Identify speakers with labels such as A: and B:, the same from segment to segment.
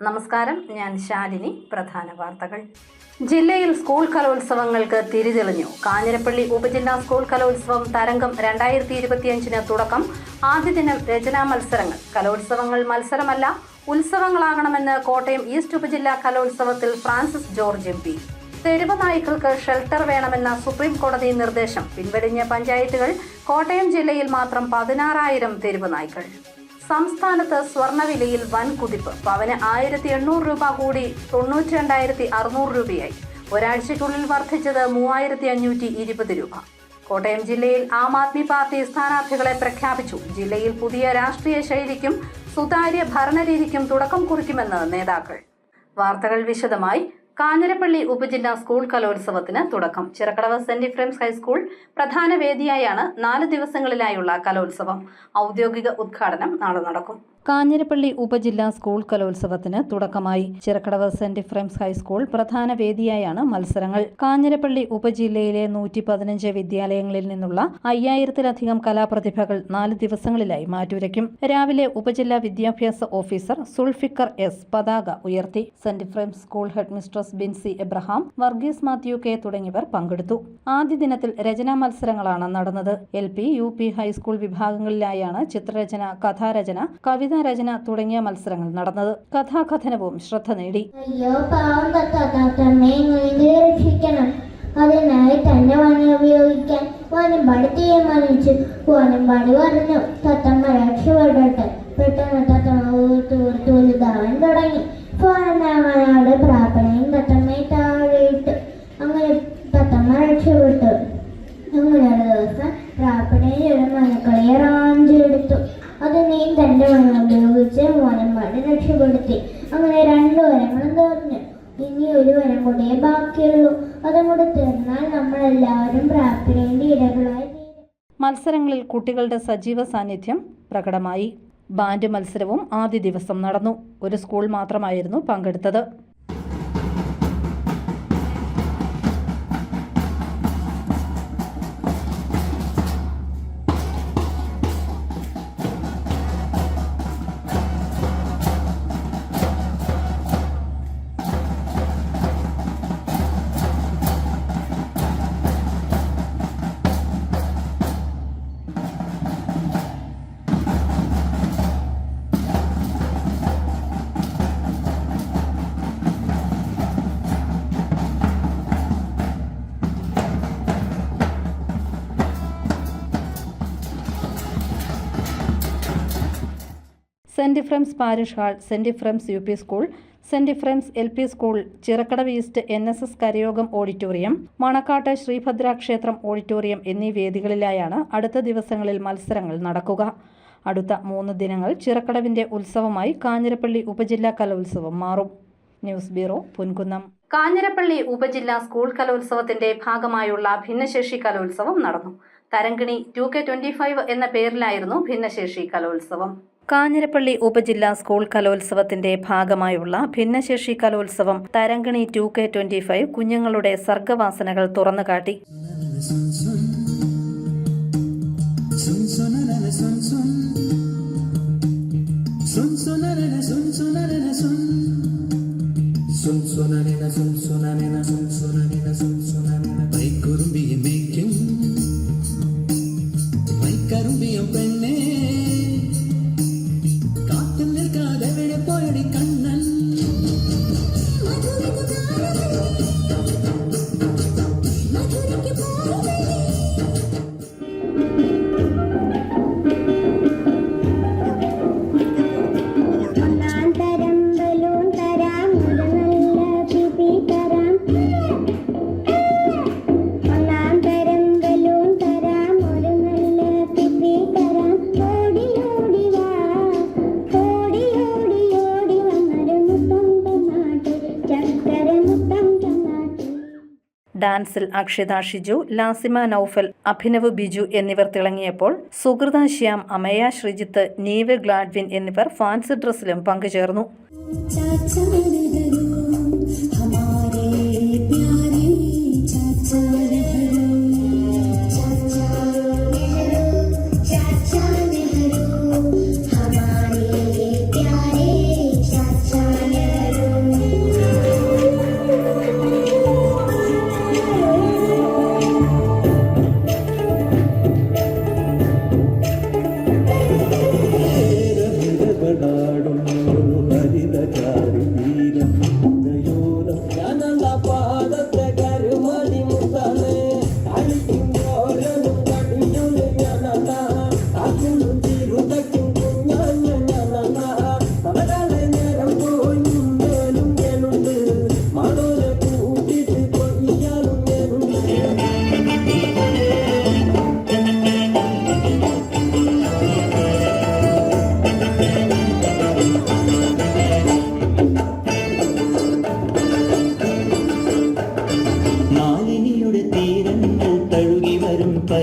A: നമസ്കാരം, ഞാൻ ശാലിനി. പ്രധാന വാർത്തകൾ. ജില്ലയിൽ സ്കൂൾ കലോത്സവങ്ങൾക്ക് തിരിതെളിഞ്ഞു. കാഞ്ഞിരപ്പള്ളി ഉപജില്ലാ സ്കൂൾ കലോത്സവം തരംഗം 2025 തുടക്കം. ആദ്യ ദിനം രചനാ മത്സരങ്ങൾ. കലോത്സവങ്ങൾ മത്സരമല്ല, ഉത്സവങ്ങളാകണമെന്ന് കോട്ടയം ഈസ്റ്റ് ഉപജില്ലാ കലോത്സവത്തിൽ ഫ്രാൻസിസ് ജോർജ് MP. തെരുവ് നായ്ക്കൾക്ക് ഷെൽട്ടർ വേണമെന്ന സുപ്രീം കോടതി നിർദ്ദേശം പിൻവലിഞ്ഞ പഞ്ചായത്തുകൾ. കോട്ടയം ജില്ലയിൽ മാത്രം 16,000 തെരുവ് നായ്ക്കൾ. സംസ്ഥാനത്ത് സ്വർണ്ണവിലയിൽ വൻ കുതിപ്പ്. പവന് 1,800 രൂപ കൂടി 92,600 രൂപയായി. ഒരാഴ്ചയ്ക്കുള്ളിൽ വർദ്ധിച്ചത് 3,520 രൂപ. കോട്ടയം ജില്ലയിൽ ആം ആദ്മി പാർട്ടി സ്ഥാനാർത്ഥികളെ പ്രഖ്യാപിച്ചു. ജില്ലയിൽ പുതിയ രാഷ്ട്രീയ ശൈലിക്കും സുതാര്യ ഭരണരീതിക്കും തുടക്കം കുറിക്കുമെന്ന് നേതാക്കൾ. വാർത്തകൾ വിശദമായി. കാഞ്ഞിരപ്പള്ളി ഉപജില്ലാ സ്കൂൾ കലോത്സവത്തിന് തുടക്കം. ചിറക്കടവ് സെന്റ് ഇഫ്രേംസ് ഹൈസ്കൂൾ പ്രധാന വേദിയായാണ് 4 ദിവസങ്ങളിലായുള്ള കലോത്സവം. ഔദ്യോഗിക ഉദ്ഘാടനം നാളെ നടക്കും. കാഞ്ഞിരപ്പള്ളി ഉപജില്ലാ സ്കൂൾ കലോത്സവത്തിന് തുടക്കമായി. ചിറക്കടവ് സെന്റ് ഇഫ്രേംസ് ഹൈസ്കൂൾ പ്രധാന വേദിയായാണ് മത്സരങ്ങൾ. കാഞ്ഞിരപ്പള്ളി ഉപജില്ലയിലെ 115 വിദ്യാലയങ്ങളിൽ നിന്നുള്ള 5000-ലധികം കലാപ്രതിഭകൾ 4 ദിവസങ്ങളിലായി മാറ്റുരയ്ക്കും. രാവിലെ ഉപജില്ലാ വിദ്യാഭ്യാസ ഓഫീസർ സുൾഫിക്കർ S പതാക ഉയർത്തി. Saint Ephrem's school headmistress Binsi Abraham, Varghese Mathew K തുടങ്ങിയവർ പങ്കെടുത്തു. ആദ്യ ദിനത്തിൽ രചനാ മത്സരങ്ങളാണ് നടന്നത്. LP, UP, ഹൈസ്കൂൾ വിഭാഗങ്ങളിലായാണ് ചിത്രരചന, കഥാരചന, കവിതാരചന തുടങ്ങിയ മത്സരങ്ങൾ നടന്നത്. കഥാകഥനവും ശ്രദ്ധ നേടി.
B: അതിനായി തന്നെ വനം ഉപയോഗിക്കാൻ വാനമ്പാടി തീരുമാനിച്ചു. വാനമ്പാടി പറഞ്ഞു, തത്തമ്മ രക്ഷപ്പെടട്ടെ. പെട്ടെന്ന് തത്തമ്മ വലുതാവാൻ തുടങ്ങി. വാനമ്മയോട് പ്രാർത്ഥനയും തത്തമ്മയെ താഴെയിട്ട്. അങ്ങനെ തത്തമ്മ രക്ഷപ്പെട്ടു. അങ്ങനെ ഒരു ദിവസം പ്രാർത്ഥനയിൽ ഒരു മനക്കളിയെ റാഞ്ചെടുത്തു. അത് നീ തന്റെ വനം ഉപയോഗിച്ച് വാനമ്പാടി രക്ഷപ്പെടുത്തി. അങ്ങനെ 2 വരങ്ങളും തീർന്നു. ഇനി ഒരു വരം കൂടിയേ ബാക്കിയുള്ളൂ. അതും കൂടെ തീർന്നാൽ നമ്മളെല്ലാവരും പ്രാർത്ഥനയുടെ ഇരകളായി തീരും.
A: മത്സരങ്ങളിൽ കുട്ടികളുടെ സജീവ സാന്നിധ്യം പ്രകടമായി. ബാൻഡ് മത്സരവും ആദ്യ ദിവസം നടന്നു. ഒരു സ്കൂൾ മാത്രമായിരുന്നു പങ്കെടുത്തത്. Saint Ephrem's parish hall, Saint Ephrem's UP school, Saint Ephrem's LP school, Chirakkadavu east NSS കരയോഗം ഓഡിറ്റോറിയം, മണക്കാട്ട് ശ്രീഭദ്ര ക്ഷേത്രം ഓഡിറ്റോറിയം എന്നീ വേദികളിലായാണ് അടുത്ത ദിവസങ്ങളിൽ മത്സരങ്ങൾ നടക്കുക. അടുത്ത 3 ദിനങ്ങൾ ചിറക്കടവിന്റെ ഉത്സവമായി കാഞ്ഞിരപ്പള്ളി ഉപജില്ലാ കലോത്സവം മാറും. News bureau, Ponkunnam. കാഞ്ഞിരപ്പള്ളി ഉപജില്ലാ സ്കൂൾ കലോത്സവത്തിന്റെ ഭാഗമായുള്ള ഭിന്നശേഷി കലോത്സവം നടന്നു. തരംഗിണി 2K25 എന്ന പേരിലായിരുന്നു ഭിന്നശേഷി കലോത്സവം. കാഞ്ഞിരപ്പള്ളി ഉപജില്ലാ സ്കൂൾ കലോത്സവത്തിന്റെ ഭാഗമായുള്ള ഭിന്നശേഷി കലോത്സവം തരംഗിണി 2K25 കുഞ്ഞുങ്ങളുടെ സർഗവാസനകൾ തുറന്നുകാട്ടി. ഡാൻസിൽ അക്ഷിത ഷിജു, ലാസിമ നൌഫൽ, അഭിനവ് ബിജു എന്നിവർ തിളങ്ങിയപ്പോൾ സുഹൃത ശ്യാം, അമയ ശ്രീജിത്ത്, നീവ് ഗ്ലാഡ്വിൻ എന്നിവർ ഫാൻസി ഡ്രസ്സിലും പങ്കുചേർന്നു.
B: हमारे प्यारे चाचा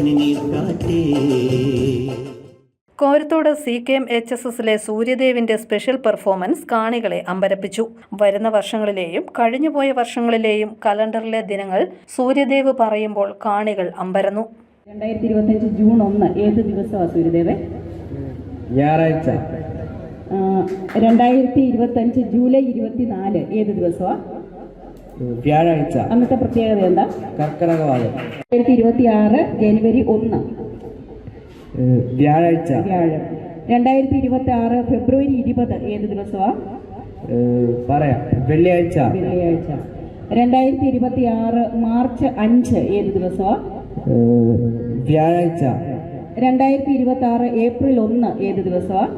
C: പനിനീർക്കാറ്റേ.
A: കോരത്തോട് CKM-HSSലെ സൂര്യദേവിന്റെ സ്പെഷ്യൽ പെർഫോമൻസ് കാണികളെ അമ്പരപ്പിച്ചു. വരുന്ന വർഷങ്ങളിലെയും കഴിഞ്ഞുപോയ വർഷങ്ങളിലെയും കലണ്ടറിലെ ദിനങ്ങൾ സൂര്യദേവ് പറയുമ്പോൾ കാണികൾ അമ്പരന്നു.
D: 2025 ജൂൺ 1 ഏത് ദിവസമാണ് സൂര്യദേവ്?
E: ഞായറാഴ്ച.
D: 2025 ജൂലൈ 24 ഏത് ദിവസമാണ്?
E: വ്യാഴാഴ്ച.
D: അന്നത്തെ പ്രത്യേകത എന്താ?
E: കർക്കടകവാദം.
D: 2026 ജനുവരി 1
E: വ്യാഴാഴ്ച.
D: വ്യാഴം. 2026 ഫെബ്രുവരി 20 ഏത് ദിവസമാണ്?
E: പറയാം, വെള്ളിയാഴ്ച.
D: വെള്ളിയാഴ്ച. 2026 മാർച്ച് 5 ഏത് ദിവസമാണ്?
E: വ്യാഴാഴ്ച.
D: 2026 ഏപ്രിൽ 1 ഏത് ദിവസമാണ്?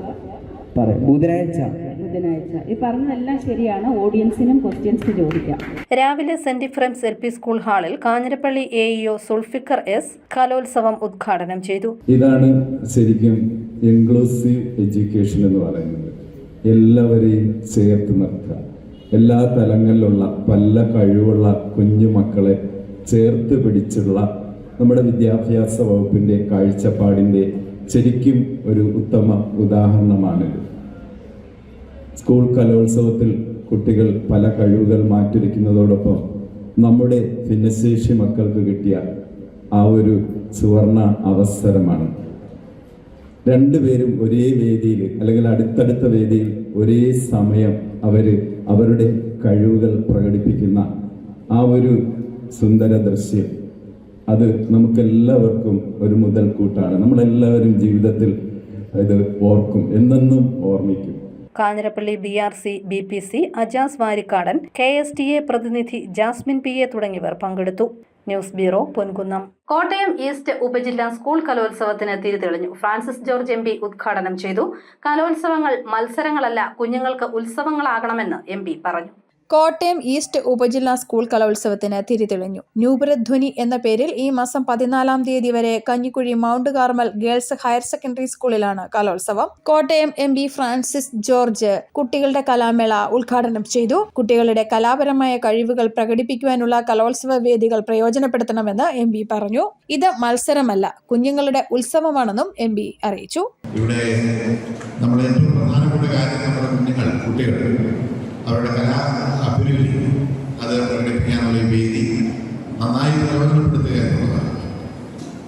E: പറയാം, ബുധനാഴ്ച.
D: ബുധനാഴ്ച. ഈ പറഞ്ഞതെല്ലാം ശരിയാണ്. ഓഡിയൻസിനും ക്വസ്റ്റ്യൻസ് ചോദിക്കാം.
A: രാവിലെ സെന്റ് ഇഫ്രംസ് LP സ്കൂൾ ഹാളിൽ കാഞ്ഞിരപ്പള്ളി AEO സുൾഫിക്കർ S കലോത്സവം ഉദ്ഘാടനം ചെയ്തു.
F: ഇതാണ് ശരിക്കും ഇൻക്ലൂസീവ് എഡ്യൂക്കേഷൻ എന്ന് പറയുന്നത്. എല്ലാവരെയും ചേർത്ത് നിർത്തുക. എല്ലാ തലങ്ങളിലുള്ള പല കഴിവുള്ള കുഞ്ഞു മക്കളെ ചേർത്ത് പിടിച്ചുള്ള നമ്മുടെ വിദ്യാഭ്യാസ വകുപ്പിൻ്റെ കാഴ്ചപ്പാടിൻ്റെ ശരിക്കും ഒരു ഉത്തമ ഉദാഹരണമാണിത്. സ്കൂൾ കലോത്സവത്തിൽ കുട്ടികൾ പല കഴിവുകൾ മാറ്റുരയ്ക്കുന്നതോടൊപ്പം നമ്മുടെ ഭിന്നശേഷി മക്കൾക്ക് കിട്ടിയ ആ ഒരു സുവർണ അവസരമാണ്. രണ്ടുപേരും ഒരേ വേദിയിൽ അല്ലെങ്കിൽ അടുത്തടുത്ത വേദിയിൽ ഒരേ സമയം അവരുടെ കഴിവുകൾ പ്രകടിപ്പിക്കുന്ന ആ ഒരു സുന്ദര ദൃശ്യം, അത് നമുക്കെല്ലാവർക്കും ഒരു മുതൽക്കൂട്ടാണ്. നമ്മളെല്ലാവരും ജീവിതത്തിൽ ഇത് ഓർക്കും, എന്നെന്നും ഓർമ്മിക്കും.
A: Kanjirappally BRC BPC Ajas Varikkadan, KSTA പ്രതിനിധി ജാസ്മിൻ PA തുടങ്ങിയവർ പങ്കെടുത്തു. News bureau, Ponkunnam. Kottayam east ഉപജില്ലാ സ്കൂൾ കലോത്സവത്തിന് തിരിതെളിഞ്ഞു. ഫ്രാൻസിസ് ജോർജ് MP ഉദ്ഘാടനം ചെയ്തു. കലോത്സവങ്ങൾ മത്സരങ്ങളല്ല, കുഞ്ഞുങ്ങൾക്ക് ഉത്സവങ്ങളാകണമെന്ന് MP പറഞ്ഞു.
G: കോട്ടയം ഈസ്റ്റ് ഉപജില്ലാ സ്കൂൾ കലോത്സവത്തിന് തിരിതെളിഞ്ഞു. ന്യൂപുരധ്വനി എന്ന പേരിൽ ഈ മാസം 14 തീയതി വരെ Kanjikuzhi mount Carmel girls higher secondary സ്കൂളിലാണ് കലോത്സവം. കോട്ടയം MP ഫ്രാൻസിസ് ജോർജ് കുട്ടികളുടെ കലാമേള ഉദ്ഘാടനം ചെയ്തു. കുട്ടികളുടെ കലാപരമായ കഴിവുകൾ പ്രകടിപ്പിക്കുവാനുള്ള കലോത്സവ വേദികൾ പ്രയോജനപ്പെടുത്തണമെന്ന് MP പറഞ്ഞു. ഇത് മത്സരമല്ല, കുഞ്ഞുങ്ങളുടെ ഉത്സവമാണെന്നും MP അറിയിച്ചു.
H: ഇവിടെ നമ്മുടെ ഏറ്റവും പ്രധാനപ്പെട്ട കാര്യം നമ്മുടെ കുട്ടികൾ അവരുടെ കലാ അഭിരുചി അത് പ്രകടിപ്പിക്കാനുള്ള വേദി നന്നായി പ്രയോജനപ്പെടുത്തുക എന്നുള്ളതാണ്.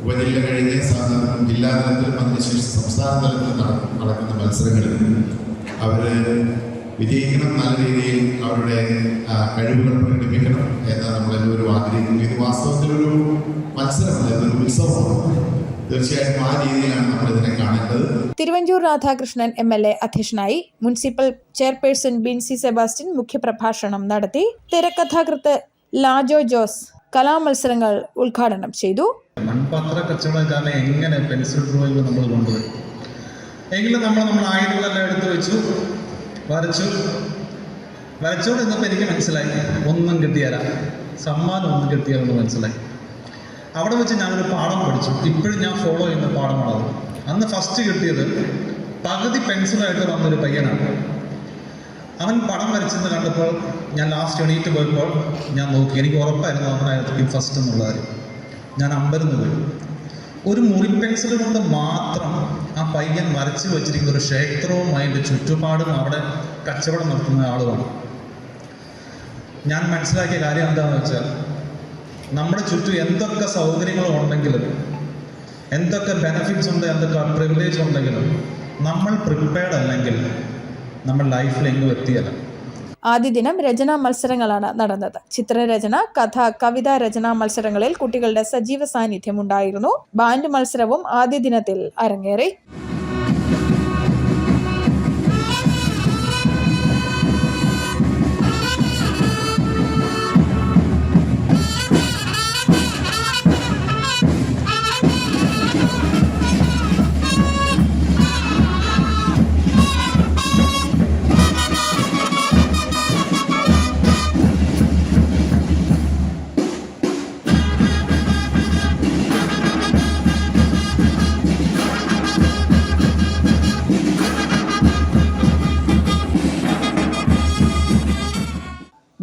H: ഉപജില്ല കഴിഞ്ഞ് ജില്ലാ തലത്തിലും അതിനുശേഷം സംസ്ഥാന തലത്തിൽ നടക്കുന്ന മത്സരങ്ങളിൽ അവർ വിജയിക്കണം, നല്ല രീതിയിൽ അവരുടെ കഴിവുകൾ പ്രകടിപ്പിക്കണം എന്ന് നമ്മളെല്ലാവരും ആഗ്രഹിക്കുന്നു. ഇത് വാസ്തവത്തിലൊരു മത്സരമല്ല, ഇതൊരു ഉത്സവമാണ്. തീർച്ചയായിട്ടും ആ രീതിയിലാണ് നമ്മൾ ഇതിനെ കാണേണ്ടത്.
G: തിരുവഞ്ചൂർ രാധാകൃഷ്ണൻ MLA അധ്യക്ഷനായി. മുനിസിപ്പൽ ചെയർപേഴ്സൺ ബിൻസി സെബാസ്റ്റ്യൻ മുഖ്യപ്രഭാഷണം നടത്തി. തിരക്കഥാകൃത്ത് ലാജോ ജോസ് കലാമത്സരങ്ങൾ ഉദ്ഘാടനം ചെയ്തു.
I: മൺപാത്ര കച്ചവടക്കാരനെ എങ്ങനെ പെൻസിൽ ഡ്രോയിങ് നമ്മൾ കൊണ്ടുവരും? എങ്കിലും നമ്മൾ ആയുധങ്ങളെല്ലാം എടുത്തു വെച്ചു, വരച്ചോണ്ടിരുന്നപ്പോൾ എനിക്ക് മനസ്സിലായി ഒന്നും കിട്ടിയാല, സമ്മാനം ഒന്നും കിട്ടിയാലെന്ന് മനസ്സിലായി. അവിടെ വെച്ച് ഞാനൊരു പാഠം പഠിച്ചു. ഇപ്പോഴും ഞാൻ ഫോളോ ചെയ്യുന്ന പാഠമാണത്. അന്ന് ഫസ്റ്റ് കിട്ടിയത് പകുതി പെൻസിലായിട്ട് വന്നൊരു പയ്യനാണ്. അവൻ പടം വരച്ചെന്ന് കണ്ടപ്പോൾ ഞാൻ ലാസ്റ്റ് എണീറ്റ് പോയപ്പോൾ ഞാൻ നോക്കി. എനിക്ക് ഉറപ്പായിരുന്നു അവനായിരിക്കും ഫസ്റ്റ് എന്നുള്ള കാര്യം. ഞാൻ അമ്പരന്ന് പോയി. ഒരു മുറി പെൻസിൽ കൊണ്ട് മാത്രം ആ പയ്യൻ വരച്ച് വെച്ചിരിക്കുന്ന ഒരു ക്ഷേത്രവും അതിൻ്റെ ചുറ്റുപാടും അവിടെ കച്ചവടം നടത്തുന്ന ആളുമാണ്. ഞാൻ മനസ്സിലാക്കിയ കാര്യം എന്താണെന്ന് വെച്ചാൽ, നമ്മുടെ ചുറ്റും എന്തൊക്കെ സൗകര്യങ്ങളുണ്ടെങ്കിലും, എന്തൊക്കെ ബെനഫിറ്റ്സ് ഉണ്ട്, എന്തൊക്കെ പ്രിവിലേജ് ഉണ്ടെങ്കിലും, നമ്മൾ പ്രിപ്പയർഡ് അല്ലെങ്കിൽ നമ്മൾ ലൈഫിൽ എങ്ങും എത്തിയല്ല.
G: ആദ്യ ദിനം രചനാ മത്സരങ്ങളാണ് നടന്നത്. ചിത്രരചന, കഥ, കവിതാ രചനാ മത്സരങ്ങളിൽ കുട്ടികളുടെ സജീവ സാന്നിധ്യം ഉണ്ടായിരുന്നു. ബാൻഡ് മത്സരവും ആദ്യ ദിനത്തിൽ അരങ്ങേറി.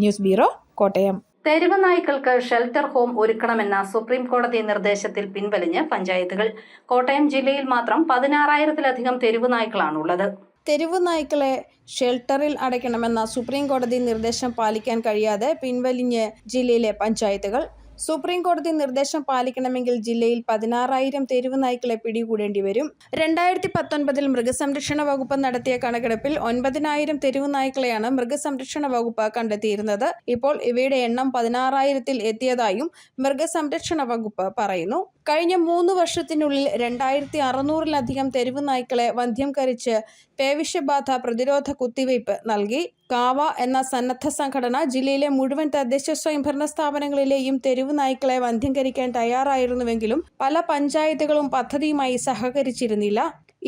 G: News bureau, Kottayam.
A: തെരുവ് നായ്ക്കൾക്ക് ഷെൽട്ടർ ഹോം ഒരുക്കണമെന്ന സുപ്രീം കോടതി നിർദ്ദേശത്തിൽ പിൻവലിഞ്ഞ് പഞ്ചായത്തുകൾ. കോട്ടയം ജില്ലയിൽ മാത്രം 16,000-ലധികം തെരുവ് നായ്ക്കളാണുള്ളത്.
G: തെരുവ് നായ്ക്കളെ ഷെൽട്ടറിൽ അടയ്ക്കണമെന്ന സുപ്രീം കോടതി നിർദ്ദേശം പാലിക്കാൻ കഴിയാതെ പിൻവലിഞ്ഞ് ജില്ലയിലെ പഞ്ചായത്തുകൾ. സുപ്രീം കോടതി നിർദ്ദേശം പാലിക്കണമെങ്കിൽ ജില്ലയിൽ 16,000 തെരുവ് നായ്ക്കളെ പിടികൂടേണ്ടി വരും. 2019 മൃഗസംരക്ഷണ വകുപ്പ് നടത്തിയ കണക്കെടുപ്പിൽ 9,000 തെരുവ് നായ്ക്കളെയാണ് മൃഗസംരക്ഷണ വകുപ്പ് കണ്ടെത്തിയിരുന്നത്. ഇപ്പോൾ ഇവയുടെ എണ്ണം 16,000-ൽ എത്തിയതായും മൃഗസംരക്ഷണ വകുപ്പ് പറയുന്നു. കഴിഞ്ഞ 3 വർഷത്തിനുള്ളിൽ 2,600-ലധികം തെരുവ് നായ്ക്കളെ വന്ധ്യംകരിച്ച് പേവിഷബാധ പ്രതിരോധ കുത്തിവയ്പ് നൽകി. കാവ എന്ന സന്നദ്ധ സംഘടന ജില്ലയിലെ മുഴുവൻ തദ്ദേശ സ്വയംഭരണ സ്ഥാപനങ്ങളിലെയും തെരുവ് നായ്ക്കളെ വന്ധ്യംകരിക്കാൻ തയ്യാറായിരുന്നുവെങ്കിലും പല പഞ്ചായത്തുകളും പദ്ധതിയുമായി സഹകരിച്ചിരുന്നില്ല.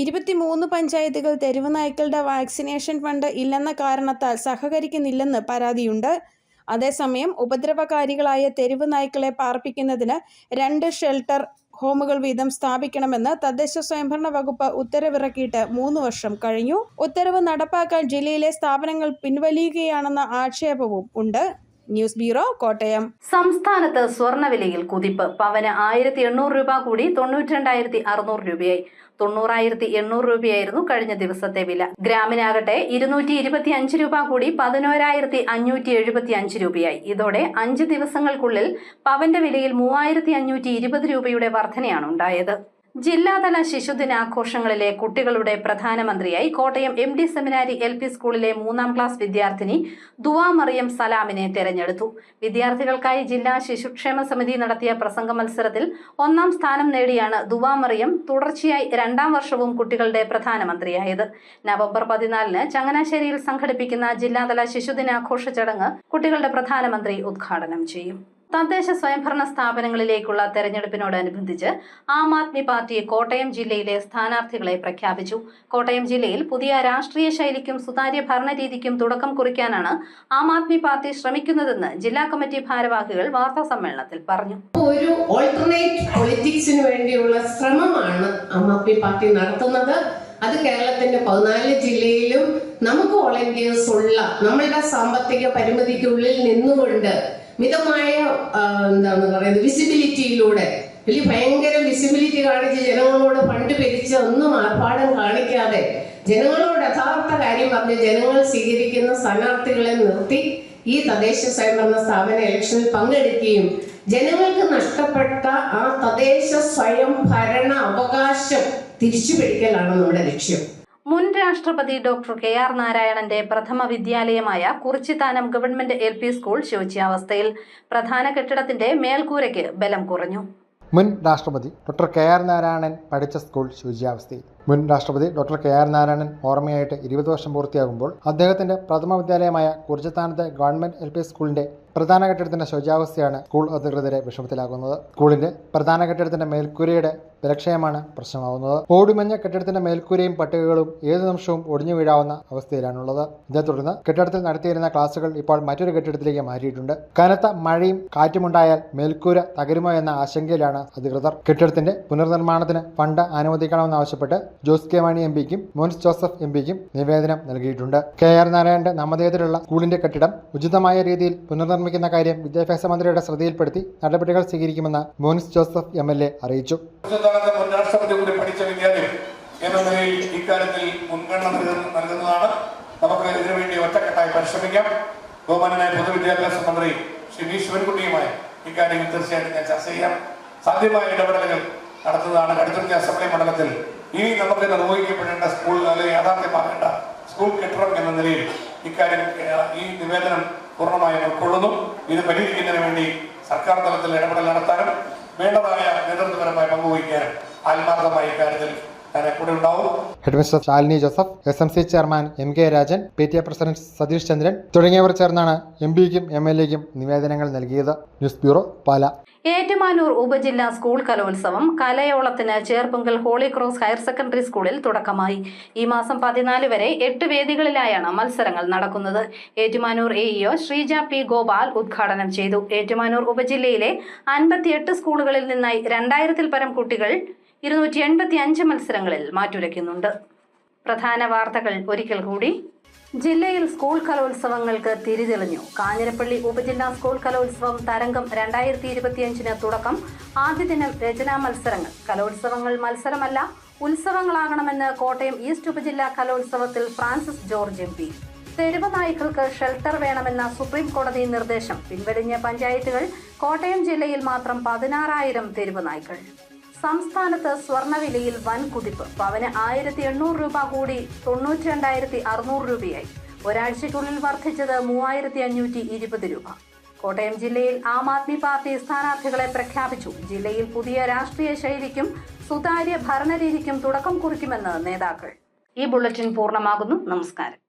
G: 23 പഞ്ചായത്തുകൾ തെരുവ് നായ്ക്കളുടെ വാക്സിനേഷൻ ഫണ്ട് ഇല്ലെന്ന കാരണത്താൽ സഹകരിക്കുന്നില്ലെന്ന് പരാതിയുണ്ട്. അതേസമയം ഉപദ്രവകാരികളായ തെരുവ് നായ്ക്കളെ പാർപ്പിക്കുന്നതിന് 2 ഷെൽട്ടർ ഹോമുകൾ വീതം സ്ഥാപിക്കണമെന്ന് തദ്ദേശ സ്വയംഭരണ വകുപ്പ് ഉത്തരവിറക്കിയിട്ട് 3 വർഷം കഴിഞ്ഞു. ഉത്തരവ് നടപ്പാക്കാൻ ജില്ലയിലെ സ്ഥാപനങ്ങൾ പിൻവലിയുകയാണെന്ന ആക്ഷേപവും ഉണ്ട്. News bureau, Kottayam.
A: സംസ്ഥാനത്ത് സ്വർണ്ണവിലയിൽ കുതിപ്പ്. പവന് 1,800 രൂപ കൂടി 92,600 രൂപയായി. 90,800 രൂപയായിരുന്നു കഴിഞ്ഞ ദിവസത്തെ വില. ഗ്രാമിനാകട്ടെ 225 രൂപ കൂടി 11,575 രൂപയായി. ഇതോടെ 5 ദിവസങ്ങൾക്കുള്ളിൽ പവന്റെ വിലയിൽ 3,520 രൂപയുടെ വർധനയാണ് ഉണ്ടായത്. ജില്ലാതല ശിശുദിനാഘോഷങ്ങളിലെ കുട്ടികളുടെ പ്രധാനമന്ത്രിയായി കോട്ടയം MD സെമിനാരി LP സ്കൂളിലെ 3ാം ക്ലാസ് വിദ്യാർത്ഥിനി ദുവാ മറിയം സലാമിനെ തെരഞ്ഞെടുത്തു. വിദ്യാർത്ഥികൾക്കായി ജില്ലാ ശിശുക്ഷേമ സമിതി നടത്തിയ പ്രസംഗ മത്സരത്തിൽ 1ാം സ്ഥാനം നേടിയാണ് ദുവാ മറിയം തുടർച്ചയായി 2ാം വർഷവും കുട്ടികളുടെ പ്രധാനമന്ത്രിയായത്. നവംബർ 14-ന് ചങ്ങനാശ്ശേരിയിൽ സംഘടിപ്പിക്കുന്ന ജില്ലാതല ശിശുദിനാഘോഷ ചടങ്ങ് കുട്ടികളുടെ പ്രധാനമന്ത്രി ഉദ്ഘാടനം ചെയ്യും. തദ്ദേശ സ്വയംഭരണ സ്ഥാപനങ്ങളിലേക്കുള്ള തെരഞ്ഞെടുപ്പിനോടനുബന്ധിച്ച് ആം ആദ്മി പാർട്ടി കോട്ടയം ജില്ലയിലെ സ്ഥാനാർത്ഥികളെ പ്രഖ്യാപിച്ചു. കോട്ടയം ജില്ലയിൽ പുതിയ രാഷ്ട്രീയ ശൈലിക്കും സുതാര്യ ഭരണരീതിക്കും തുടക്കം കുറിക്കാനാണ് ആം ആദ്മി പാർട്ടി ശ്രമിക്കുന്നതെന്ന് ജില്ലാ കമ്മിറ്റി ഭാരവാഹികൾ വാർത്താ സമ്മേളനത്തിൽ പറഞ്ഞു.
C: ഒരു ഓൾട്ടർനേറ്റ് പൊളിറ്റിക്സിന് വേണ്ടിയുള്ള ശ്രമമാണ് ആം ആദ്മി പാർട്ടി നടത്തുന്നത്. അത് കേരളത്തിന്റെ 14 ജില്ലയിലും നമുക്ക് വോളണ്ടിയേഴ്സ് ഉള്ള നമ്മളുടെ സാമ്പത്തിക പരിമിതിക്കുള്ളിൽ നിന്നുകൊണ്ട് മിതമായ വിസിബിലിറ്റിയിലൂടെ വലിയ ഭയങ്കര വിസിബിലിറ്റി കാണിച്ച് ജനങ്ങളോട് ഫണ്ട് പിരിച്ച് ഒന്നും ആർഭാടം കാണിക്കാതെ ജനങ്ങളോട് യഥാർത്ഥ കാര്യം പറഞ്ഞ് ജനങ്ങൾ സ്വീകരിക്കുന്ന സ്ഥാനാർത്ഥികളെ നിർത്തി ഈ തദ്ദേശ സ്വയംഭരണ സ്ഥാപന ഇലക്ഷനിൽ പങ്കെടുക്കുകയും ജനങ്ങൾക്ക് നഷ്ടപ്പെട്ട ആ തദ്ദേശ സ്വയംഭരണ അവകാശം തിരിച്ചു പിടിക്കലാണ് നമ്മുടെ ലക്ഷ്യം.
A: മുൻ രാഷ്ട്രപതി ഡോക്ടർ KR നാരായണന്റെ പ്രഥമ വിദ്യാലയമായ കുറിച്ചിത്താനം ഗവൺമെന്റ് LP സ്കൂൾ ശോച്യാവസ്ഥയിൽ. പ്രധാന കെട്ടിടത്തിന്റെ മേൽക്കൂരയ്ക്ക് ബലം കുറഞ്ഞു.
J: മുൻ രാഷ്ട്രപതി ഡോക്ടർ KR നാരായണൻ പഠിച്ച സ്കൂൾ ശോച്യാവസ്ഥയിൽ. മുൻ രാഷ്ട്രപതി ഡോക്ടർ KR നാരായണൻ ഓർമ്മയായിട്ട് 20 വർഷം പൂർത്തിയാകുമ്പോൾ അദ്ദേഹത്തിന്റെ പ്രഥമ വിദ്യാലയമായ കുറിച്ചിത്താനത്തെ ഗവൺമെന്റ് LP സ്കൂളിന്റെ പ്രധാന കെട്ടിടത്തിന്റെ ശോച്യാവസ്ഥയാണ് സ്കൂൾ അധികൃതരെ വിഷമത്തിലാക്കുന്നത്. സ്കൂളിന്റെ പ്രധാന കെട്ടിടത്തിന്റെ മേൽക്കൂരയുടെ ബലക്ഷയമാണ് പ്രശ്നമാവുന്നത്. ഓടിമഞ്ഞ കെട്ടിടത്തിന്റെ മേൽക്കൂരയും പട്ടികകളും ഏതു നിമിഷവും ഒടിഞ്ഞു വീഴാവുന്ന അവസ്ഥയിലാണുള്ളത്. ഇതേ തുടർന്ന് കെട്ടിടത്തിൽ നടത്തിയിരുന്ന ക്ലാസുകൾ ഇപ്പോൾ മറ്റൊരു കെട്ടിടത്തിലേക്ക് മാറ്റിയിട്ടുണ്ട്. കനത്ത മഴയും കാറ്റുമുണ്ടായാൽ മേൽക്കൂര തകരുമോ എന്ന ആശങ്കയിലാണ് അധികൃതർ. കെട്ടിടത്തിന്റെ പുനർനിർമ്മാണത്തിന് ഫണ്ട് അനുവദിക്കണമെന്നാവശ്യപ്പെട്ട് ജോസ് കെ മാണി MPക്കും മോൻസ് ജോസഫ് MPക്കും നിവേദനം നൽകിയിട്ടുണ്ട്. KR നാരായണന്റെ നാമധേയത്തിലുള്ള സ്കൂളിന്റെ കെട്ടിടം ഉചിതമായ രീതിയിൽ പുനർനിർമ്മിക്കുന്ന കാര്യം വിദ്യാഭ്യാസ മന്ത്രിയുടെ ശ്രദ്ധയിൽപ്പെടുത്തി നടപടികൾ സ്വീകരിക്കുമെന്ന് മോൻസ് ജോസഫ് MLA അറിയിച്ചു.
K: രാഷ്ട്രപതി കൂടി പഠിച്ച വിദ്യാലയം എന്ന നിലയിൽ ഇക്കാര്യത്തിൽ മുൻഗണന നൽകുന്നതാണ്. നമുക്ക് ഇതിനുവേണ്ടി ഒറ്റക്കെട്ടായി പരിശ്രമിക്കാം. ബഹുമാനനായ പൊതുവിദ്യാഭ്യാസ മന്ത്രി ശ്രീ V ശിവൻകുട്ടിയുമായി ഇക്കാര്യങ്ങൾ തീർച്ചയായിട്ടും ഞാൻ ചർച്ച ചെയ്യാം. സാധ്യമായ ഇടപെടലുകൾ നടത്തുന്നതാണ്. കടുത്തുരുത്തി അസംബ്ലി മണ്ഡലത്തിൽ ഇനി നമുക്ക് നിർവഹിക്കപ്പെടേണ്ട സ്കൂൾ അല്ലെങ്കിൽ യാഥാർത്ഥ്യമാക്കേണ്ട സ്കൂൾ കെട്ടിടം എന്ന നിലയിൽ ഇക്കാര്യം ഈ നിവേദനം പൂർണ്ണമായും ഉൾക്കൊള്ളുന്നു. ഇത് പരിഹരിക്കുന്നതിന് വേണ്ടി സർക്കാർ തലത്തിൽ ഇടപെടൽ നടത്താനും വേണ്ടതായ നേതൃത്വപരമായ പങ്കുവഹിക്കാനും ആത്മാർത്ഥമായ ഇക്കാര്യത്തിൽ
J: headmistress Shalini Joseph, SMC chairman MK Rajan, PTA president Satheesh Chandran തുടങ്ങിയവർ ചേർന്നാണ് MPക്കും MLAക്കും നിവേദനങ്ങൾ നൽകിയത്. ന്യൂസ് ബ്യൂറോ, പാല.
A: ഏറ്റുമാനൂർ ഉപജില്ലാ സ്കൂൾ കലോത്സവം കലയോളത്തിന് Cherpunkal holy cross higher secondary സ്കൂളിൽ തുടക്കമായി. ഈ മാസം 14 വരെ 8 വേദികളിലായാണ് മത്സരങ്ങൾ നടക്കുന്നത്. ഏറ്റുമാനൂർ AEO ശ്രീജ P ഗോപാൽ ഉദ്ഘാടനം ചെയ്തു. ഏറ്റുമാനൂർ ഉപജില്ലയിലെ 58 സ്കൂളുകളിൽ നിന്നായി 2000-ൽ പരം കുട്ടികൾ 285 മത്സരങ്ങളിൽ മാറ്റുരയ്ക്കുന്നുണ്ട്. പ്രധാന വാർത്തകൾ ഒരിക്കൽ കൂടി. ജില്ലയിൽ സ്കൂൾ കലോത്സവങ്ങൾക്ക് തിരിതെളിഞ്ഞു. കാഞ്ഞിരപ്പള്ളി ഉപജില്ലാ സ്കൂൾ കലോത്സവം തരംഗം 2025 തുടക്കം. ആദ്യ ദിനം രചനാ മത്സരങ്ങൾ. കലോത്സവങ്ങൾ മത്സരമല്ല, ഉത്സവങ്ങളാകണമെന്ന് കോട്ടയം ഈസ്റ്റ് ഉപജില്ലാ കലോത്സവത്തിൽ ഫ്രാൻസിസ് ജോർജ് MP. തെരുവ് നായ്ക്കൾക്ക് ഷെൽട്ടർ വേണമെന്ന സുപ്രീം കോടതി നിർദ്ദേശം പിൻവലിഞ്ഞ പഞ്ചായത്തുകൾ. കോട്ടയം ജില്ലയിൽ മാത്രം 16,000 തെരുവ് നായ്ക്കൾ. സംസ്ഥാനത്ത് സ്വർണ്ണവിലയിൽ വൻ കുതിപ്പ്. പവന് 1,800 രൂപ കൂടി 92,600 രൂപയായി. ഒരാഴ്ചയ്ക്കുള്ളിൽ വർദ്ധിച്ചത് 3,520 രൂപ. കോട്ടയം ജില്ലയിൽ ആം ആദ്മി പാർട്ടി സ്ഥാനാർത്ഥികളെ പ്രഖ്യാപിച്ചു. ജില്ലയിൽ പുതിയ രാഷ്ട്രീയ ശൈലിക്കും സുതാര്യ ഭരണരീതിക്കും തുടക്കം കുറിക്കുമെന്ന് നേതാക്കൾ. ഈ ബുള്ളറ്റിൻ പൂർണ്ണമാകുന്നു. നമസ്കാരം.